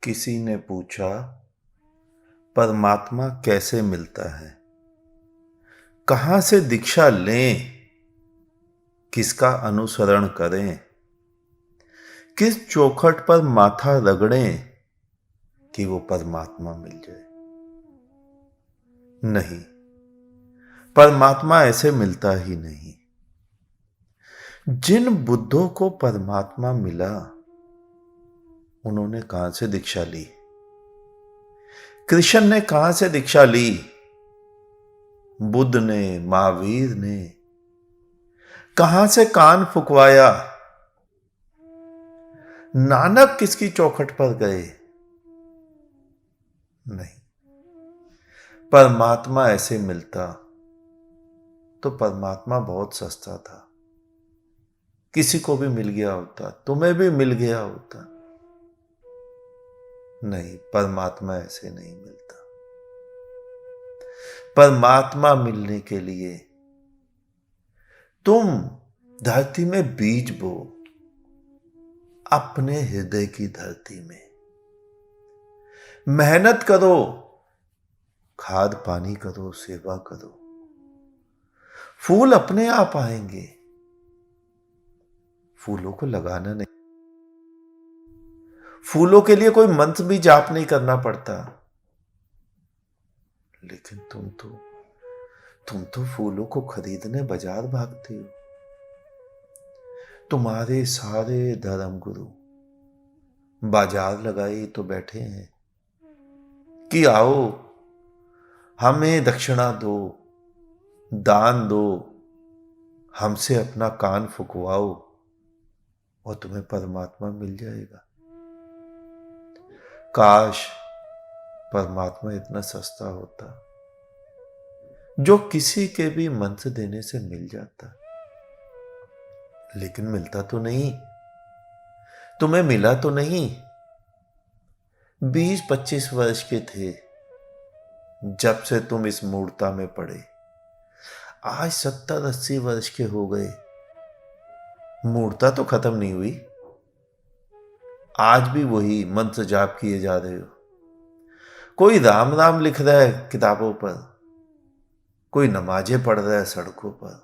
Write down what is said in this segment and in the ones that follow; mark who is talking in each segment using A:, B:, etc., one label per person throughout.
A: किसी ने पूछा, परमात्मा कैसे मिलता है? कहां से दीक्षा लें? किसका अनुसरण करें? किस चौखट पर माथा रगड़ें कि वो परमात्मा मिल जाए? नहीं, परमात्मा ऐसे मिलता ही नहीं। जिन बुद्धों को परमात्मा मिला, उन्होंने कहां से दीक्षा ली? कृष्ण ने कहां से दीक्षा ली? बुद्ध ने, महावीर ने कहां से कान फुकवाया? नानक किसकी चौखट पर गए? नहीं, परमात्मा ऐसे मिलता तो परमात्मा बहुत सस्ता था। किसी को भी मिल गया होता, तुम्हें भी मिल गया होता। नहीं, परमात्मा ऐसे नहीं मिलता। परमात्मा मिलने के लिए तुम धरती में बीज बो, अपने हृदय की धरती में मेहनत करो, खाद पानी करो, सेवा करो, फूल अपने आप आएंगे। फूलों को लगाना नहीं, फूलों के लिए कोई मंत्र भी जाप नहीं करना पड़ता। लेकिन तुम तो फूलों को खरीदने बाजार भागते हो। तुम्हारे सारे धर्म गुरु बाजार लगाए तो बैठे हैं कि आओ, हमें दक्षिणा दो, दान दो, हमसे अपना कान फुकवाओ और तुम्हें परमात्मा मिल जाएगा। काश परमात्मा इतना सस्ता होता जो किसी के भी मंत्र देने से मिल जाता। लेकिन मिलता तो नहीं। तुम्हें मिला तो नहीं। 20-25 वर्ष के थे जब से तुम इस मूर्ता में पड़े। आज 70-80 वर्ष के हो गए। मूर्ता तो खत्म नहीं हुई। आज भी वही मंत्र जाप किए जा रहे हो। कोई राम राम लिख रहा है किताबों पर, कोई नमाजें पढ़ रहा है सड़कों पर।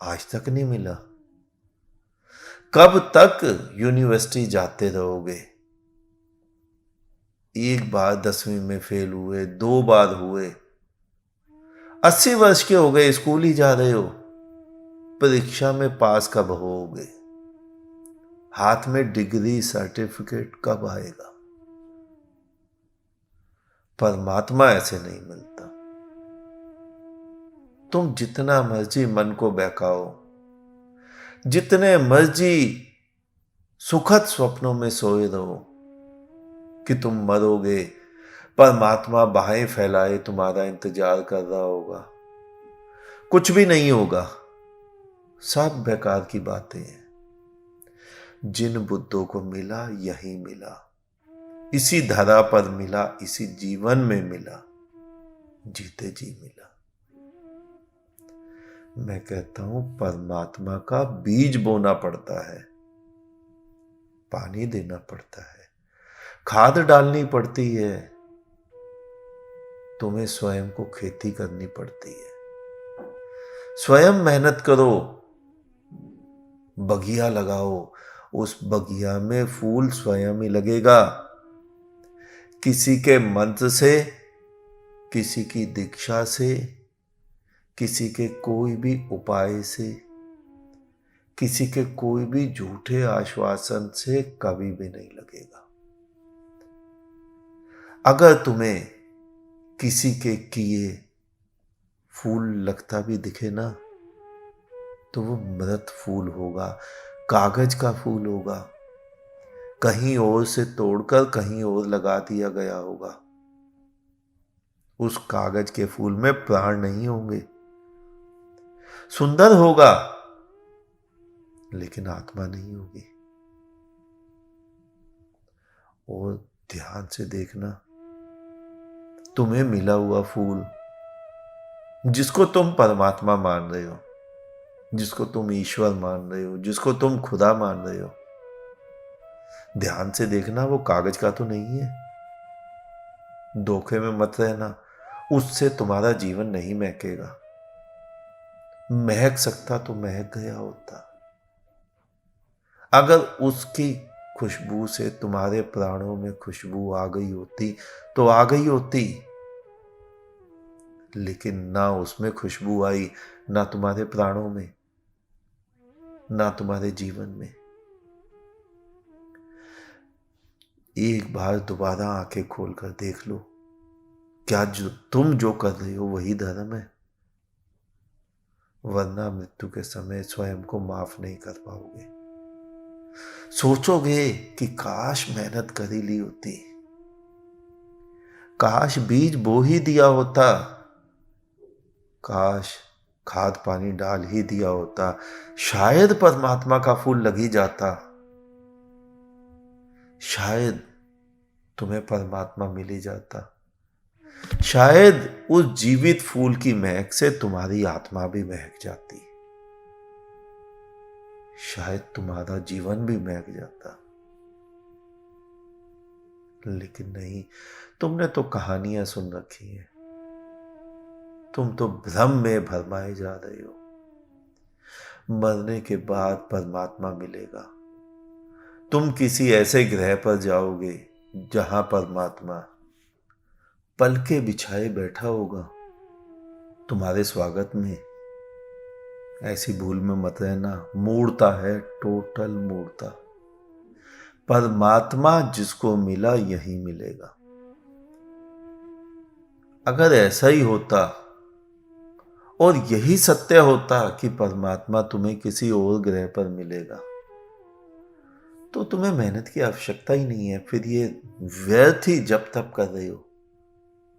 A: आज तक नहीं मिला। कब तक यूनिवर्सिटी जाते रहोगे? एक बार 10वीं में फेल हुए, 2 बार हुए, 80 वर्ष के हो गए, स्कूल ही जा रहे हो। परीक्षा में पास कब होगे? हाथ में डिग्री सर्टिफिकेट कब आएगा? परमात्मा ऐसे नहीं मिलता। तुम जितना मर्जी मन को बहकाओ, जितने मर्जी सुखद स्वप्नों में सोए रहो कि तुम मरोगे, परमात्मा बाहें फैलाए तुम्हारा इंतजार कर रहा होगा। कुछ भी नहीं होगा। सब बेकार की बातें हैं। जिन बुद्धों को मिला यही मिला, इसी धरा पर मिला, इसी जीवन में मिला, जीते जी मिला। मैं कहता हूं परमात्मा का बीज बोना पड़ता है, पानी देना पड़ता है, खाद डालनी पड़ती है। तुम्हें स्वयं को खेती करनी पड़ती है। स्वयं मेहनत करो, बगिया लगाओ, उस बगिया में फूल स्वयं ही लगेगा। किसी के मंत्र से, किसी की दीक्षा से, किसी के कोई भी उपाय से, किसी के कोई भी झूठे आश्वासन से कभी भी नहीं लगेगा। अगर तुम्हें किसी के किए फूल लगता भी दिखे ना, तो वो मृत फूल होगा, कागज का फूल होगा, कहीं और से तोड़कर कहीं और लगा दिया गया होगा। उस कागज के फूल में प्राण नहीं होंगे। सुंदर होगा लेकिन आत्मा नहीं होगी। और ध्यान से देखना, तुम्हें मिला हुआ फूल, जिसको तुम परमात्मा मान रहे हो, जिसको तुम ईश्वर मान रहे हो, जिसको तुम खुदा मान रहे हो, ध्यान से देखना, वो कागज का तो नहीं है। धोखे में मत रहना, उससे तुम्हारा जीवन नहीं महकेगा। महक सकता तो महक गया होता। अगर उसकी खुशबू से तुम्हारे प्राणों में खुशबू आ गई होती तो आ गई होती, लेकिन ना उसमें खुशबू आई, ना तुम्हारे प्राणों में, ना तुम्हारे जीवन में। एक बार दोबारा आंखें खोलकर देख लो, क्या तुम जो कर रहे हो वही धर्म है? वरना मृत्यु के समय स्वयं को माफ नहीं कर पाओगे। सोचोगे कि काश मेहनत कर ही ली होती, काश बीज बो ही दिया होता, काश खाद पानी डाल ही दिया होता, शायद परमात्मा का फूल लग ही जाता, शायद तुम्हें परमात्मा मिल ही जाता, शायद उस जीवित फूल की महक से तुम्हारी आत्मा भी महक जाती, शायद तुम्हारा जीवन भी महक जाता। लेकिन नहीं, तुमने तो कहानियां सुन रखी हैं, तुम तो भ्रम में भरमाए जा रहे हो। मरने के बाद परमात्मा मिलेगा, तुम किसी ऐसे ग्रह पर जाओगे जहां परमात्मा पलके बिछाए बैठा होगा तुम्हारे स्वागत में। ऐसी भूल में मत रहना, मूर्ता है, टोटल मूर्ता। परमात्मा जिसको मिला यही मिलेगा। अगर ऐसा ही होता और यही सत्य होता कि परमात्मा तुम्हें किसी और ग्रह पर मिलेगा, तो तुम्हें मेहनत की आवश्यकता ही नहीं है। फिर ये व्यर्थ ही जप तप कर रहे हो,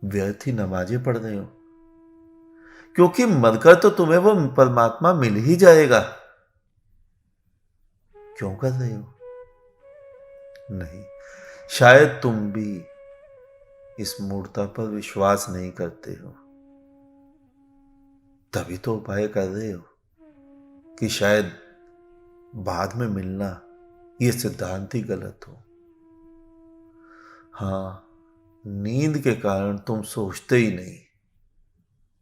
A: व्यर्थ ही नमाजें पढ़ रहे हो, क्योंकि मरकर तो तुम्हें वो परमात्मा मिल ही जाएगा। क्यों कर रहे हो? नहीं, शायद तुम भी इस मूर्ता पर विश्वास नहीं करते हो, तभी तो उपाय कर रहे हो कि शायद बाद में मिलना ये सिद्धांत ही गलत हो। हाँ, नींद के कारण तुम सोचते ही नहीं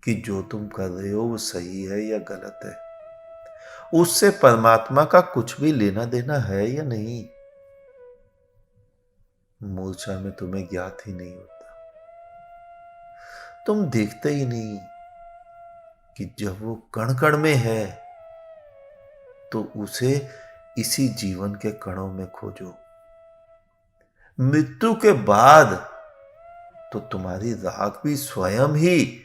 A: कि जो तुम कर रहे हो वो सही है या गलत है, उससे परमात्मा का कुछ भी लेना देना है या नहीं, मूर्छा में तुम्हें ज्ञात ही नहीं होता। तुम देखते ही नहीं कि जब वो कण कण में है तो उसे इसी जीवन के कणों में खोजो। मृत्यु के बाद तो तुम्हारी राख भी स्वयं ही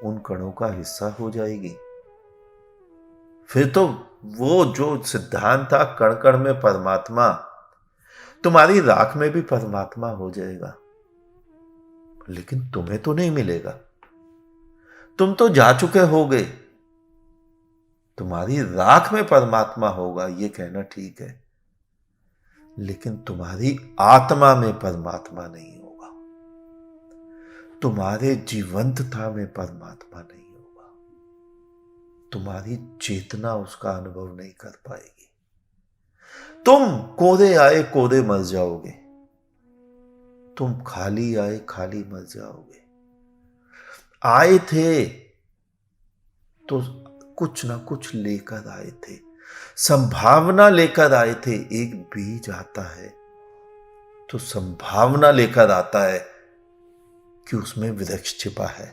A: उन कणों का हिस्सा हो जाएगी। फिर तो वो जो सिद्धांत था कण कण में परमात्मा, तुम्हारी राख में भी परमात्मा हो जाएगा। लेकिन तुम्हें तो नहीं मिलेगा, तुम तो जा चुके होगे। तुम्हारी राख में परमात्मा होगा ये कहना ठीक है, लेकिन तुम्हारी आत्मा में परमात्मा नहीं होगा, तुम्हारे जीवंतता में परमात्मा नहीं होगा, तुम्हारी चेतना उसका अनुभव नहीं कर पाएगी। तुम कोरे आए कोरे मर जाओगे, तुम खाली आए खाली मर जाओगे। आए थे तो कुछ ना कुछ लेकर आए थे, संभावना लेकर आए थे। एक बीज आता है तो संभावना लेकर आता है कि उसमें वृक्ष छिपा है।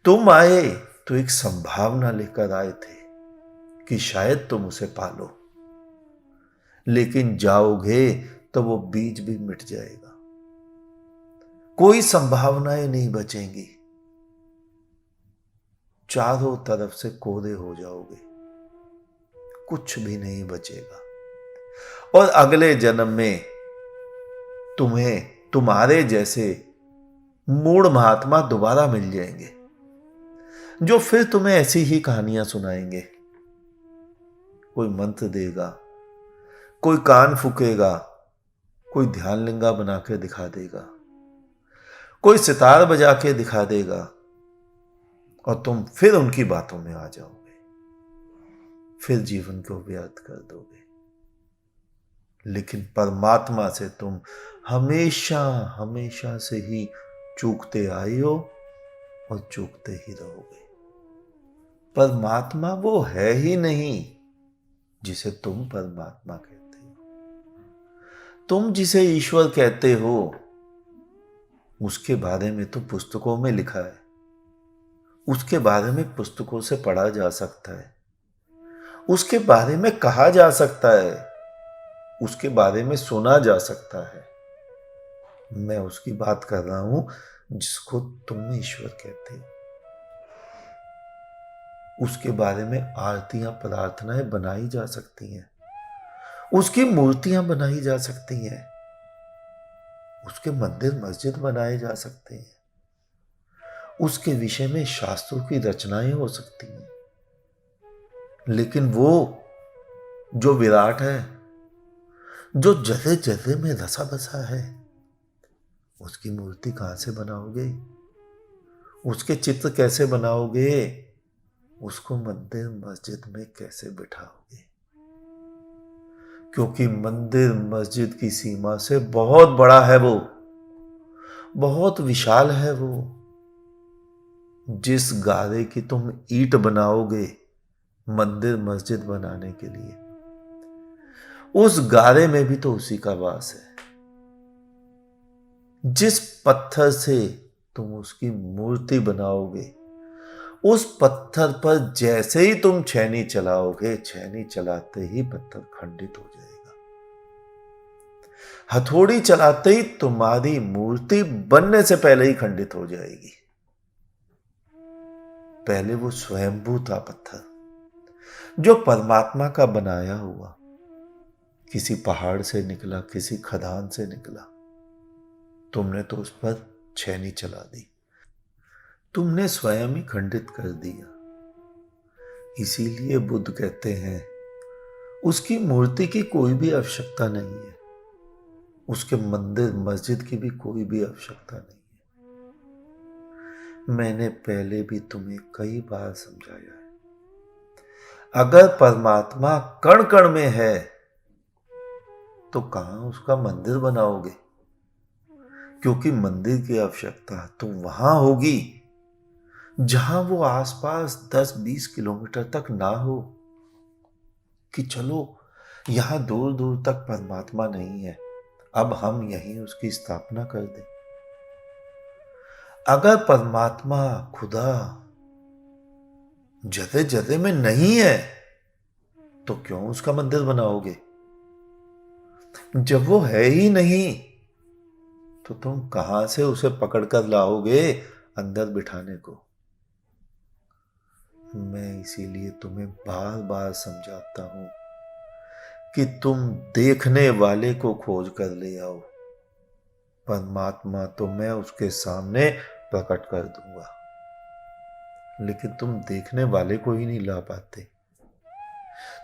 A: तुम आए तो एक संभावना लेकर आए थे कि शायद तुम उसे पालो, लेकिन जाओगे तो वो बीज भी मिट जाएगा, कोई संभावनाएं नहीं बचेंगी, चारों तरफ से कोरे हो जाओगे, कुछ भी नहीं बचेगा। और अगले जन्म में तुम्हें तुम्हारे जैसे मूढ़ महात्मा दोबारा मिल जाएंगे, जो फिर तुम्हें ऐसी ही कहानियां सुनाएंगे। कोई मंत्र देगा, कोई कान फूकेगा, कोई ध्यान लिंगा बना के दिखा देगा, कोई सितार बजा के दिखा देगा, और तुम फिर उनकी बातों में आ जाओगे, फिर जीवन को व्यर्थ कर दोगे। लेकिन परमात्मा से तुम हमेशा हमेशा से ही चूकते आए हो और चूकते ही रहोगे। परमात्मा वो है ही नहीं जिसे तुम परमात्मा कहते हो। तुम जिसे ईश्वर कहते हो उसके बारे में तो पुस्तकों में लिखा है, उसके बारे में पुस्तकों से पढ़ा जा सकता है, उसके बारे में कहा जा सकता है, उसके बारे में सुना जा सकता है। मैं उसकी बात कर रहा हूं जिसको तुम ईश्वर कहते हो। उसके बारे में आरतियां प्रार्थनाएं बनाई जा सकती हैं, उसकी मूर्तियां बनाई जा सकती हैं, उसके मंदिर मस्जिद बनाए जा सकते हैं, उसके विषय में शास्त्रों की रचनाएं हो सकती हैं। लेकिन वो जो विराट है, जो जगह जगह में रसा बसा है, उसकी मूर्ति कहां से बनाओगे? उसके चित्र कैसे बनाओगे? उसको मंदिर मस्जिद में कैसे बिठाओगे? क्योंकि मंदिर मस्जिद की सीमा से बहुत बड़ा है वो, बहुत विशाल है वो। जिस गारे की तुम ईंट बनाओगे मंदिर मस्जिद बनाने के लिए, उस गारे में भी तो उसी का वास है। जिस पत्थर से तुम उसकी मूर्ति बनाओगे, उस पत्थर पर जैसे ही तुम छेनी चलाओगे, छेनी चलाते ही पत्थर खंडित हो जाएगा। हथौड़ी चलाते ही तुम्हारी मूर्ति बनने से पहले ही खंडित हो जाएगी। पहले वो स्वयंभू था पत्थर, जो परमात्मा का बनाया हुआ, किसी पहाड़ से निकला, किसी खदान से निकला। तुमने तो उस पर छेनी चला दी, तुमने स्वयं ही खंडित कर दिया। इसीलिए बुद्ध कहते हैं उसकी मूर्ति की कोई भी आवश्यकता नहीं है, उसके मंदिर मस्जिद की भी कोई भी आवश्यकता नहीं है। मैंने पहले भी तुम्हें कई बार समझाया है, अगर परमात्मा कण कण में है तो कहां उसका मंदिर बनाओगे? क्योंकि मंदिर की आवश्यकता तो वहां होगी जहां वो आसपास 10-20 किलोमीटर तक ना हो, कि चलो यहां दूर दूर तक परमात्मा नहीं है, अब हम यहीं उसकी स्थापना कर दें। अगर परमात्मा खुदा जगह जगह में नहीं है तो क्यों उसका मंदिर बनाओगे? जब वो है ही नहीं तो तुम कहां से उसे पकड़कर लाओगे अंदर बिठाने को? मैं इसीलिए तुम्हें बार बार समझाता हूं कि तुम देखने वाले को खोज कर ले आओ। परमात्मा तो मैं उसके सामने प्रकट कर दूंगा, लेकिन तुम देखने वाले को ही नहीं ला पाते,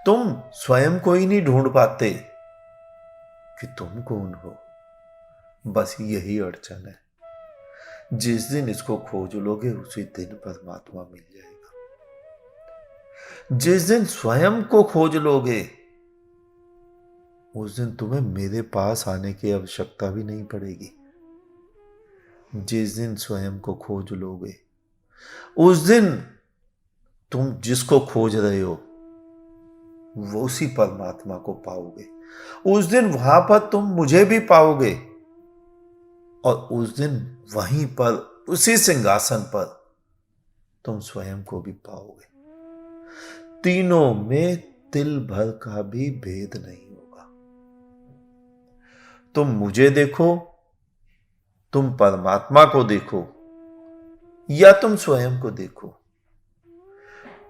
A: तुम स्वयं को ही नहीं ढूंढ पाते कि तुम कौन हो। बस यही अड़चन है। जिस दिन इसको खोज लोगे उसी दिन परमात्मा मिल जाएगा। जिस दिन स्वयं को खोज लोगे उस दिन तुम्हें मेरे पास आने की आवश्यकता भी नहीं पड़ेगी। जिस दिन स्वयं को खोज लोगे उस दिन तुम जिसको खोज रहे हो वो उसी परमात्मा को पाओगे। उस दिन वहां पर तुम मुझे भी पाओगे और उस दिन वहीं पर उसी सिंहासन पर तुम स्वयं को भी पाओगे। तीनों में तिल भर का भी भेद नहीं होगा। तुम मुझे देखो, तुम परमात्मा को देखो या तुम स्वयं को देखो,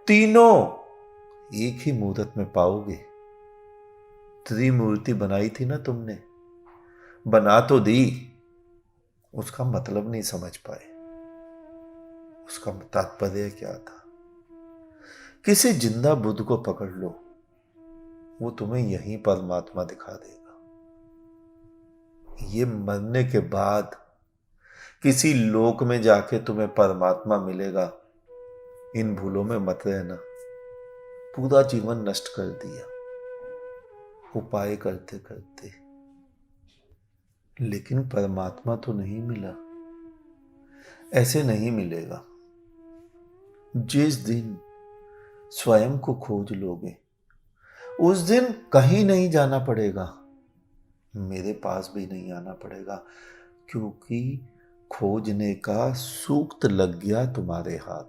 A: तीनों एक ही मूर्त में पाओगे। त्रिमूर्ति बनाई थी ना तुमने, बना तो दी, उसका मतलब नहीं समझ पाए। उसका तात्पर्य क्या था? किसी जिंदा बुद्ध को पकड़ लो, वो तुम्हें यहीं परमात्मा दिखा देगा। ये मरने के बाद किसी लोक में जाके तुम्हें परमात्मा मिलेगा, इन भूलों में मत रहना। पूरा जीवन नष्ट कर दिया, उपाय करते करते, लेकिन परमात्मा तो नहीं मिला। ऐसे नहीं मिलेगा। जिस दिन स्वयं को खोज लोगे, उस दिन कहीं नहीं जाना पड़ेगा, मेरे पास भी नहीं आना पड़ेगा, क्योंकि खोजने का सूक्त लग गया तुम्हारे हाथ।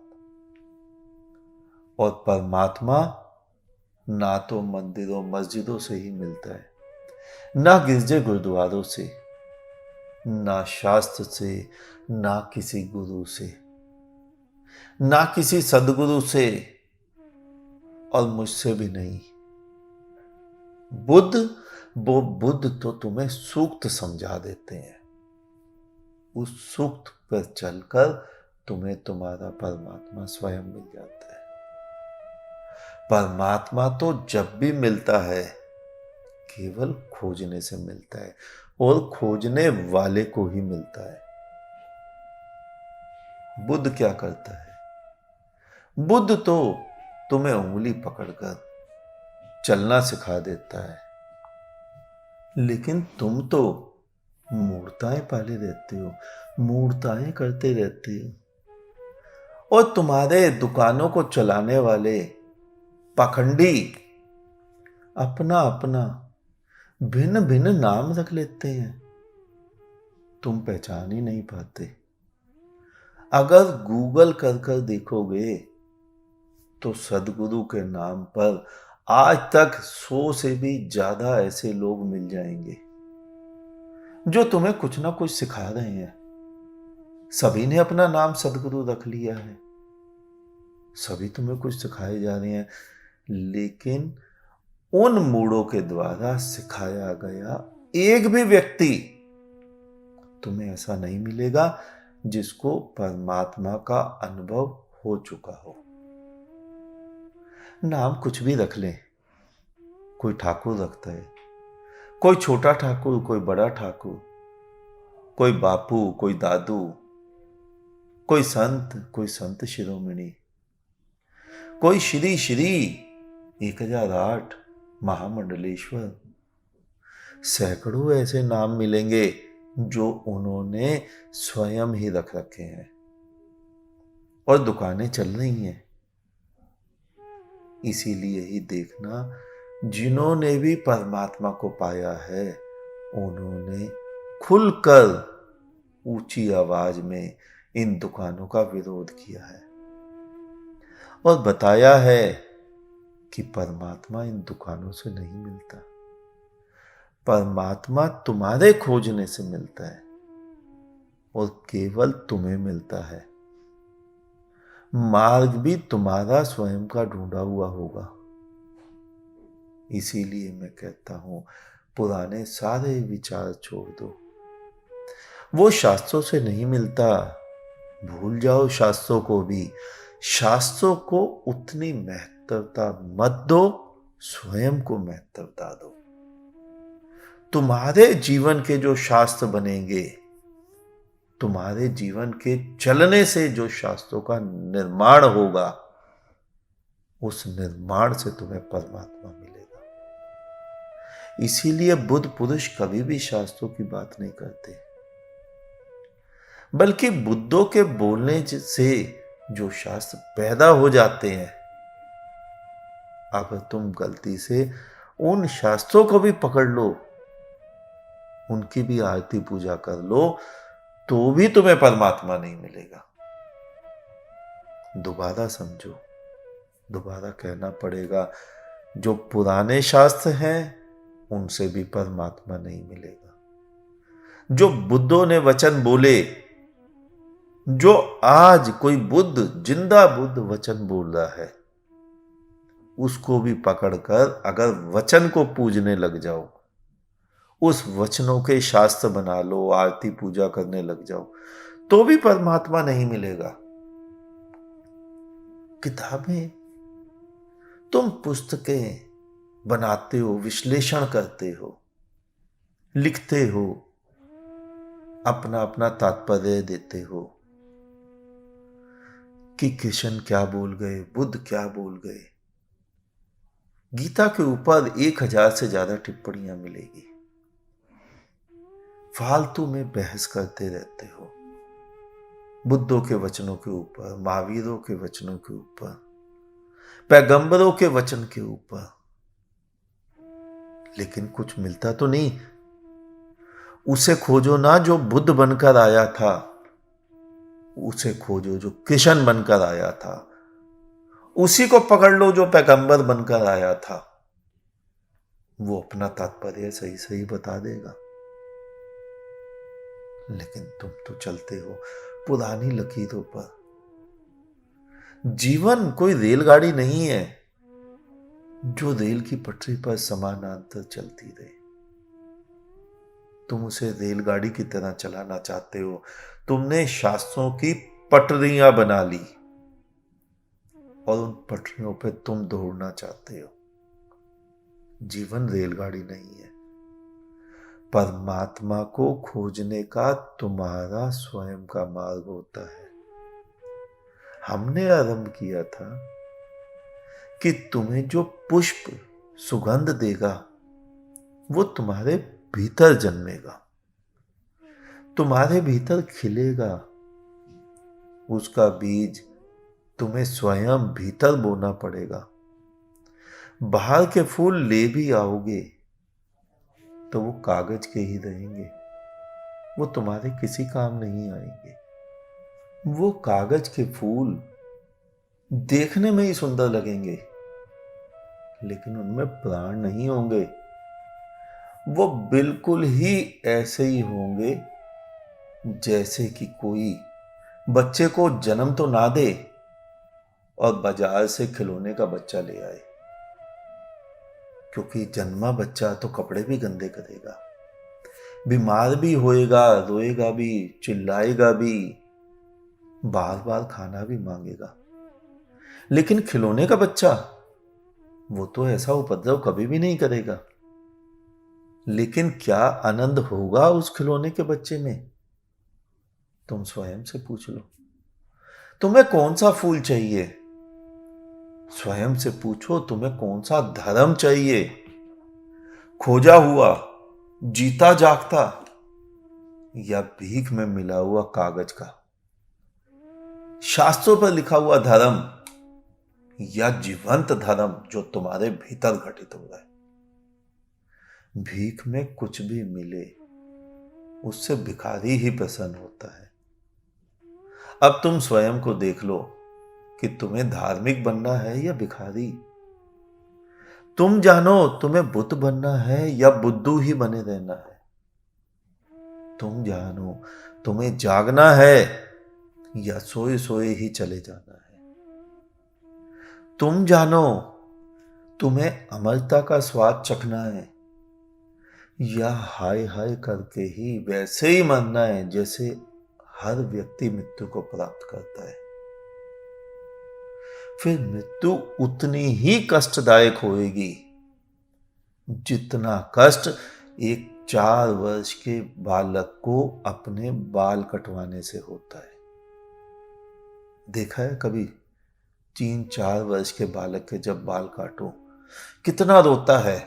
A: और परमात्मा ना तो मंदिरों मस्जिदों से ही मिलता है, ना गिरजे गुरुद्वारों से, ना शास्त्र से, ना किसी गुरु से, ना किसी सदगुरु से, और मुझसे भी नहीं। वो बुद्ध तो तुम्हें सूक्त समझा देते हैं। उस सूक्त पर चलकर तुम्हें तुम्हारा परमात्मा स्वयं मिल जाता है। परमात्मा तो जब भी मिलता है केवल खोजने से मिलता है, और खोजने वाले को ही मिलता है। बुद्ध क्या करता है? बुद्ध तो तुम्हें उंगली पकड़कर चलना सिखा देता है, लेकिन तुम तो मूर्ताएं पाले रहते हो, मूर्ताएं करते रहते हो। और तुम्हारे दुकानों को चलाने वाले पाखंडी अपना अपना भिन्न भिन्न नाम रख लेते हैं, तुम पहचान ही नहीं पाते। अगर गूगल कर कर देखोगे तो सदगुरु के नाम पर आज तक 100 से भी ज्यादा ऐसे लोग मिल जाएंगे जो तुम्हें कुछ ना कुछ सिखा रहे हैं। सभी ने अपना नाम सदगुरु रख लिया है, सभी तुम्हें कुछ सिखाए जा रहे हैं, लेकिन उन मूढ़ों के द्वारा सिखाया गया एक भी व्यक्ति तुम्हें ऐसा नहीं मिलेगा जिसको परमात्मा का अनुभव हो चुका हो। नाम कुछ भी रख ले, कोई ठाकुर रखता है, कोई छोटा ठाकुर, कोई बड़ा ठाकुर, कोई बापू, कोई दादू, कोई संत शिरोमणि, कोई श्री श्री 1008 महामंडलेश्वर। सैकड़ों ऐसे नाम मिलेंगे जो उन्होंने स्वयं ही रख रखे हैं, और दुकानें चल रही हैं। इसीलिए ही देखना, जिन्होंने भी परमात्मा को पाया है उन्होंने खुलकर ऊंची आवाज में इन दुकानों का विरोध किया है और बताया है कि परमात्मा इन दुकानों से नहीं मिलता, परमात्मा तुम्हारे खोजने से मिलता है और केवल तुम्हें मिलता है। मार्ग भी तुम्हारा स्वयं का ढूंढा हुआ होगा। इसीलिए मैं कहता हूं, पुराने सारे विचार छोड़ दो। वो शास्त्रों से नहीं मिलता, भूल जाओ शास्त्रों को भी। शास्त्रों को उतनी महत्वता मत दो, स्वयं को महत्वता दो। तुम्हारे जीवन के जो शास्त्र बनेंगे, तुम्हारे जीवन के चलने से जो शास्त्रों का निर्माण होगा, उस निर्माण से तुम्हें परमात्मा मिलेगा। इसीलिए बुद्ध पुरुष कभी भी शास्त्रों की बात नहीं करते, बल्कि बुद्धों के बोलने से जो शास्त्र पैदा हो जाते हैं, अगर तुम गलती से उन शास्त्रों को भी पकड़ लो, उनकी भी आरती पूजा कर लो, तो भी तुम्हें परमात्मा नहीं मिलेगा। दोबारा समझो, दोबारा कहना पड़ेगा, जो पुराने शास्त्र हैं उनसे भी परमात्मा नहीं मिलेगा। जो बुद्धों ने वचन बोले, जो आज कोई बुद्ध, जिंदा बुद्ध वचन बोल रहा है, उसको भी पकड़कर अगर वचन को पूजने लग जाओ, उस वचनों के शास्त्र बना लो, आरती पूजा करने लग जाओ, तो भी परमात्मा नहीं मिलेगा। किताबें, तुम पुस्तकें बनाते हो, विश्लेषण करते हो, लिखते हो, अपना अपना तात्पर्य देते हो कि कृष्ण क्या बोल गए, बुद्ध क्या बोल गए, गीता के ऊपर 1000 से ज्यादा टिप्पणियां मिलेगी। फालतू में बहस करते रहते हो बुद्धों के वचनों के ऊपर, महावीरों के वचनों के ऊपर, पैगंबरों के वचन के ऊपर, लेकिन कुछ मिलता तो नहीं। उसे खोजो ना जो बुद्ध बनकर आया था, उसे खोजो जो कृष्ण बनकर आया था, उसी को पकड़ लो जो पैगंबर बनकर आया था। वो अपना तात्पर्य सही सही बता देगा। लेकिन तुम तो चलते हो पुरानी लकीरों पर। जीवन कोई रेलगाड़ी नहीं है जो रेल की पटरी पर समानांतर चलती रहे। तुम उसे रेलगाड़ी की तरह चलाना चाहते हो। तुमने शास्त्रों की पटरियां बना ली और उन पटरियों पे तुम दौड़ना चाहते हो। जीवन रेलगाड़ी नहीं है। परमात्मा को खोजने का तुम्हारा स्वयं का मार्ग होता है। हमने आरंभ किया था कि तुम्हें जो पुष्प सुगंध देगा वो तुम्हारे भीतर जन्मेगा, तुम्हारे भीतर खिलेगा। उसका बीज तुम्हें स्वयं भीतर बोना पड़ेगा। बाहर के फूल ले भी आओगे तो वो कागज के ही रहेंगे, वो तुम्हारे किसी काम नहीं आएंगे। वो कागज के फूल देखने में ही सुंदर लगेंगे, लेकिन उनमें प्राण नहीं होंगे। वो बिल्कुल ही ऐसे ही होंगे जैसे कि कोई बच्चे को जन्म तो ना दे और बाजार से खिलौने का बच्चा ले आए, क्योंकि जन्मा बच्चा तो कपड़े भी गंदे करेगा, बीमार भी होएगा, रोएगा भी, चिल्लाएगा भी, बार बार खाना भी मांगेगा। लेकिन खिलौने का बच्चा, वो तो ऐसा उपद्रव कभी भी नहीं करेगा। लेकिन क्या आनंद होगा उस खिलौने के बच्चे में? तुम स्वयं से पूछ लो। तुम्हें कौन सा फूल चाहिए? स्वयं से पूछो तुम्हें कौन सा धर्म चाहिए? खोजा हुआ, जीता जागता, या भीख में मिला हुआ कागज का? शास्त्रों पर लिखा हुआ धर्म या जीवंत धर्म जो तुम्हारे भीतर घटित हो रहा है? भीख में कुछ भी मिले उससे भिखारी ही प्रसन्न होता है। अब तुम स्वयं को देख लो कि तुम्हें धार्मिक बनना है या भिखारी। तुम जानो तुम्हें बुद्ध बनना है या बुद्धू ही बने रहना है। तुम जानो तुम्हें जागना है या सोए सोए ही चले जाना है। तुम जानो तुम्हें अमरता का स्वाद चखना है या हाय हाय करके ही वैसे ही मरना है जैसे हर व्यक्ति मृत्यु को प्राप्त करता है। फिर मृत्यु उतनी ही कष्टदायक होएगी जितना कष्ट एक 4 वर्ष के बालक को अपने बाल कटवाने से होता है। देखा है कभी 3-4 वर्ष के बालक के जब बाल काटो कितना रोता है?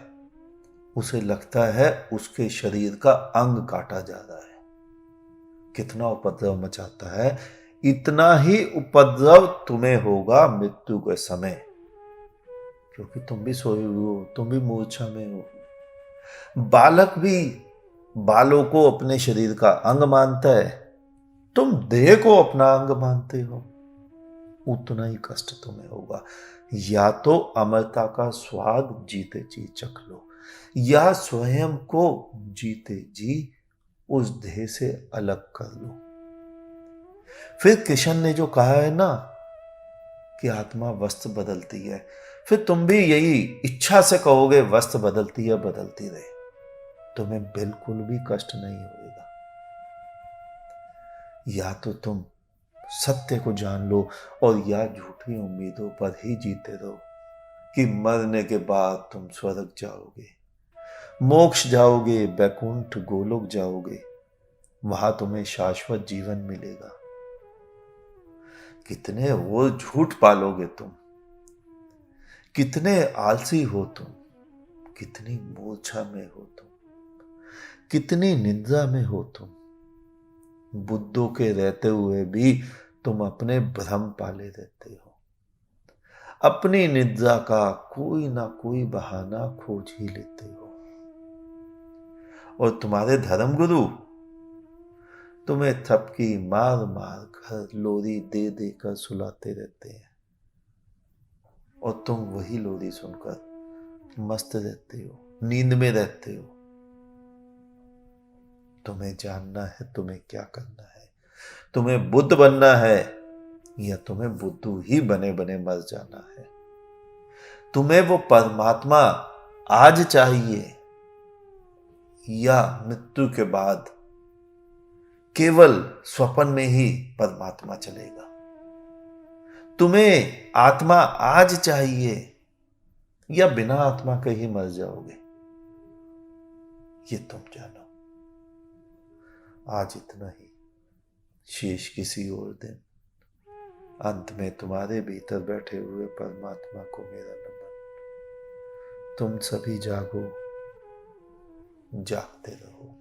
A: उसे लगता है उसके शरीर का अंग काटा जा रहा है। कितना उपद्रव मचाता है। इतना ही उपद्रव तुम्हें होगा मृत्यु के समय, क्योंकि तुम भी सोए हुए हो, तुम भी मूर्छा में हो। बालक भी बालों को अपने शरीर का अंग मानता है, तुम देह को अपना अंग मानते हो। उतना ही कष्ट तुम्हें होगा। या तो अमरता का स्वाद जीते जी चख लो, या स्वयं को जीते जी उस देह से अलग कर लो। फिर कृष्ण ने जो कहा है ना कि आत्मा वस्त्र बदलती है, फिर तुम भी यही इच्छा से कहोगे वस्त्र बदलती है, बदलती रहे। तुम्हें बिल्कुल भी कष्ट नहीं होगा। या तो तुम सत्य को जान लो और या झूठी उम्मीदों पर ही जीते रहो कि मरने के बाद तुम स्वर्ग जाओगे, मोक्ष जाओगे, बैकुंठ गोलोक जाओगे, वहां तुम्हें शाश्वत जीवन मिलेगा। कितने वो झूठ पालोगे तुम कितने आलसी हो तुम, कितनी मूर्छा में हो तुम, कितनी निंदा में हो तुम। बुद्धों के रहते हुए भी तुम अपने भ्रम पाले रहते हो। अपनी निंदा का कोई ना कोई बहाना खोज ही लेते हो। और तुम्हारे धर्मगुरु तुम्हें थपकी मार मार कर, लोरी दे देकर सुलाते रहते हैं, और तुम वही लोरी सुनकर मस्त रहते हो, नींद में रहते हो। तुम्हें जानना है तुम्हें क्या करना है। तुम्हें बुद्ध बनना है या तुम्हें बुद्धू ही बने बने मर जाना है। तुम्हें वो परमात्मा आज चाहिए या मृत्यु के बाद केवल स्वप्न में ही परमात्मा चलेगा। तुम्हें आत्मा आज चाहिए या बिना आत्मा के ही मर जाओगे, ये तुम जानो। आज इतना ही, शेष किसी और दिन। अंत में तुम्हारे भीतर बैठे हुए परमात्मा को मेरा नमन। तुम सभी जागो, जागते रहो।